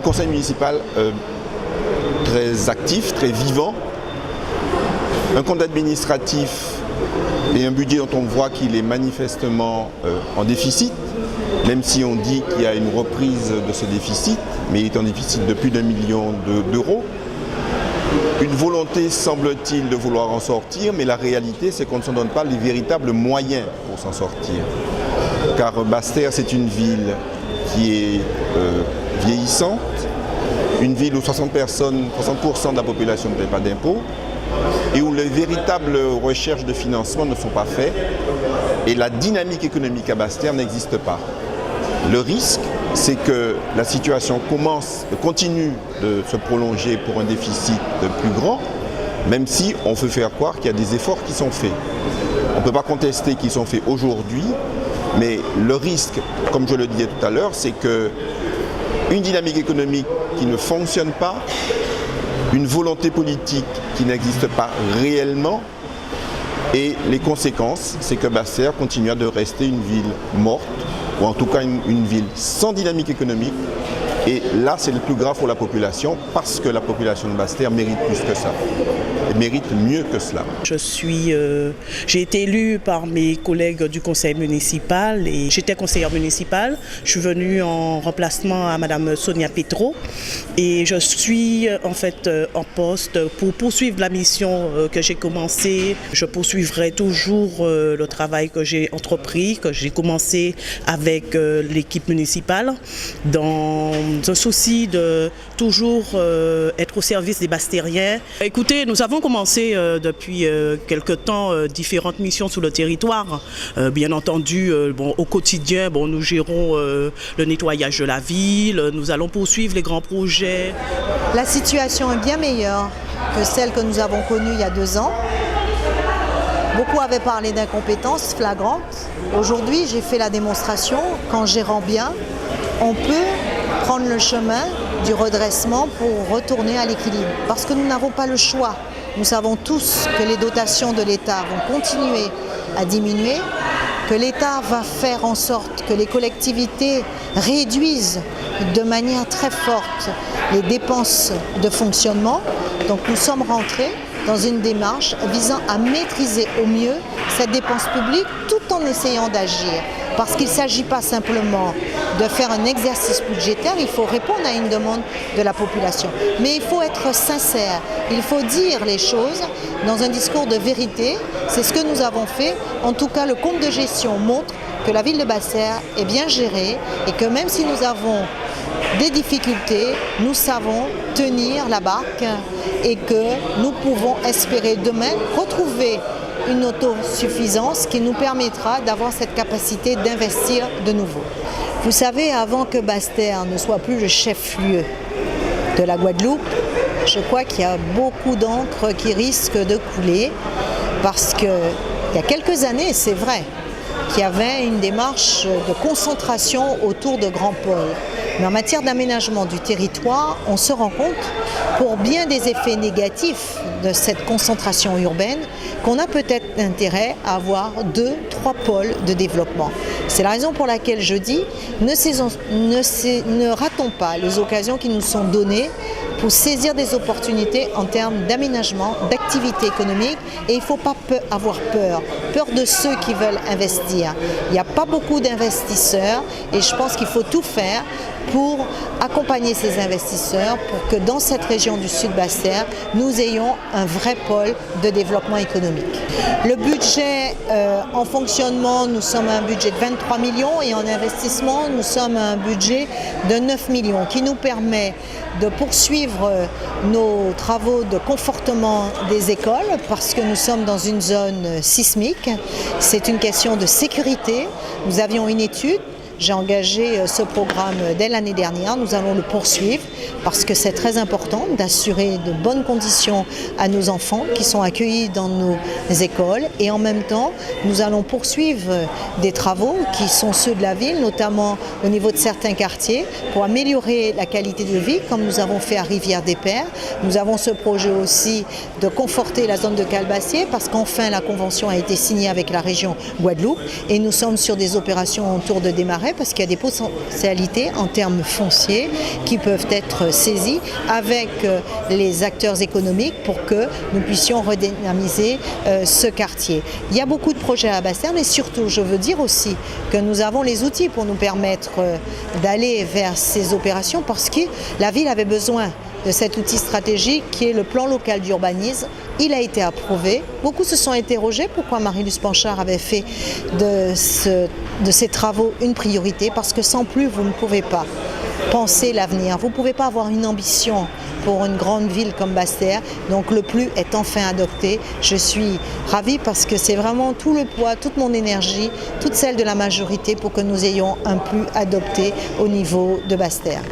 conseil municipal très actif, très vivant, un compte administratif et un budget dont on voit qu'il est manifestement en déficit, même si on dit qu'il y a une reprise de ce déficit, mais il est en déficit de plus d'1 million d'euros. Une volonté, semble-t-il, de vouloir en sortir, mais la réalité, c'est qu'on ne s'en donne pas les véritables moyens pour s'en sortir. Car Basse-Terre, c'est une ville qui est vieillissante, une ville où 60% de la population ne paie pas d'impôts, et où les véritables recherches de financement ne sont pas faites, et la dynamique économique à Basse-Terre n'existe pas. Le risque, c'est que la situation continue de se prolonger pour un déficit plus grand, même si on veut faire croire qu'il y a des efforts qui sont faits. On ne peut pas contester qu'ils sont faits aujourd'hui, mais le risque, comme je le disais tout à l'heure, c'est qu'une dynamique économique qui ne fonctionne pas, une volonté politique qui n'existe pas réellement, et les conséquences, c'est que Basse-Terre continue de rester une ville morte, ou en tout cas une ville sans dynamique économique. Et là, c'est le plus grave pour la population, parce que la population de Basse-Terre mérite plus que ça, et mérite mieux que cela. J'ai été élue par mes collègues du conseil municipal et j'étais conseillère municipale. Je suis venue en remplacement à Madame Sonia Petro et je suis en fait en poste pour poursuivre la mission que j'ai commencée. Je poursuivrai toujours le travail que j'ai entrepris, que j'ai commencé avec l'équipe municipale dans un souci de toujours être au service des Basse-Terriens. Écoutez, nous avons commencé depuis quelque temps différentes missions sur le territoire. Bien entendu, au quotidien, nous gérons le nettoyage de la ville, nous allons poursuivre les grands projets. La situation est bien meilleure que celle que nous avons connue il y a 2 ans. Beaucoup avaient parlé d'incompétence flagrante. Aujourd'hui, j'ai fait la démonstration qu'en gérant bien, on peut prendre le chemin du redressement pour retourner à l'équilibre. Parce que nous n'avons pas le choix. Nous savons tous que les dotations de l'État vont continuer à diminuer, que l'État va faire en sorte que les collectivités réduisent de manière très forte les dépenses de fonctionnement. Donc nous sommes rentrés dans une démarche visant à maîtriser au mieux cette dépense publique tout en essayant d'agir. Parce qu'il ne s'agit pas simplement de faire un exercice budgétaire, il faut répondre à une demande de la population. Mais il faut être sincère, il faut dire les choses dans un discours de vérité. C'est ce que nous avons fait. En tout cas, le compte de gestion montre que la ville de Basse-Terre est bien gérée et que même si nous avons des difficultés, nous savons tenir la barque et que nous pouvons espérer demain retrouver une autosuffisance qui nous permettra d'avoir cette capacité d'investir de nouveau. Vous savez, avant que Basse-Terre ne soit plus le chef-lieu de la Guadeloupe, je crois qu'il y a beaucoup d'encre qui risque de couler parce qu'il y a quelques années, c'est vrai, qu'il y avait une démarche de concentration autour de grands pôles. Mais en matière d'aménagement du territoire, on se rend compte, pour bien des effets négatifs de cette concentration urbaine, qu'on a peut-être intérêt à avoir 2-3 pôles de développement. C'est la raison pour laquelle je dis, ne ratons pas les occasions qui nous sont données pour saisir des opportunités en termes d'aménagement, d'activité économique. Et il ne faut pas avoir peur de ceux qui veulent investir. Il n'y a pas beaucoup d'investisseurs et je pense qu'il faut tout faire pour accompagner ces investisseurs pour que dans cette région du Sud Basse-Terre, nous ayons un vrai pôle de développement économique. Le budget en fonctionnement, nous sommes à un budget de 23 millions et en investissement, nous sommes à un budget de 9 millions qui nous permet de poursuivre nos travaux de confortement des écoles parce que nous sommes dans une zone sismique. C'est une question de sécurité. Nous avions une étude. J'ai engagé ce programme dès l'année dernière, nous allons le poursuivre parce que c'est très important d'assurer de bonnes conditions à nos enfants qui sont accueillis dans nos écoles. Et en même temps, nous allons poursuivre des travaux qui sont ceux de la ville, notamment au niveau de certains quartiers, pour améliorer la qualité de vie, comme nous avons fait à Rivière-des-Pères. Nous avons ce projet aussi de conforter la zone de Calbassier, parce qu'enfin la convention a été signée avec la région Guadeloupe et nous sommes sur des opérations autour de démarrer, parce qu'il y a des potentialités en termes fonciers qui peuvent être saisies avec les acteurs économiques pour que nous puissions redynamiser ce quartier. Il y a beaucoup de projets à Basse-Terre, mais surtout je veux dire aussi que nous avons les outils pour nous permettre d'aller vers ces opérations, parce que la ville avait besoin de cet outil stratégique qui est le plan local d'urbanisme. Il a été approuvé. Beaucoup se sont interrogés pourquoi Marie-Luce Panchard avait fait de ces travaux une priorité, parce que sans plus, vous ne pouvez pas penser l'avenir. Vous ne pouvez pas avoir une ambition pour une grande ville comme Basse-Terre. Donc le plus est enfin adopté. Je suis ravie parce que c'est vraiment tout le poids, toute mon énergie, toute celle de la majorité pour que nous ayons un plus adopté au niveau de Basse-Terre.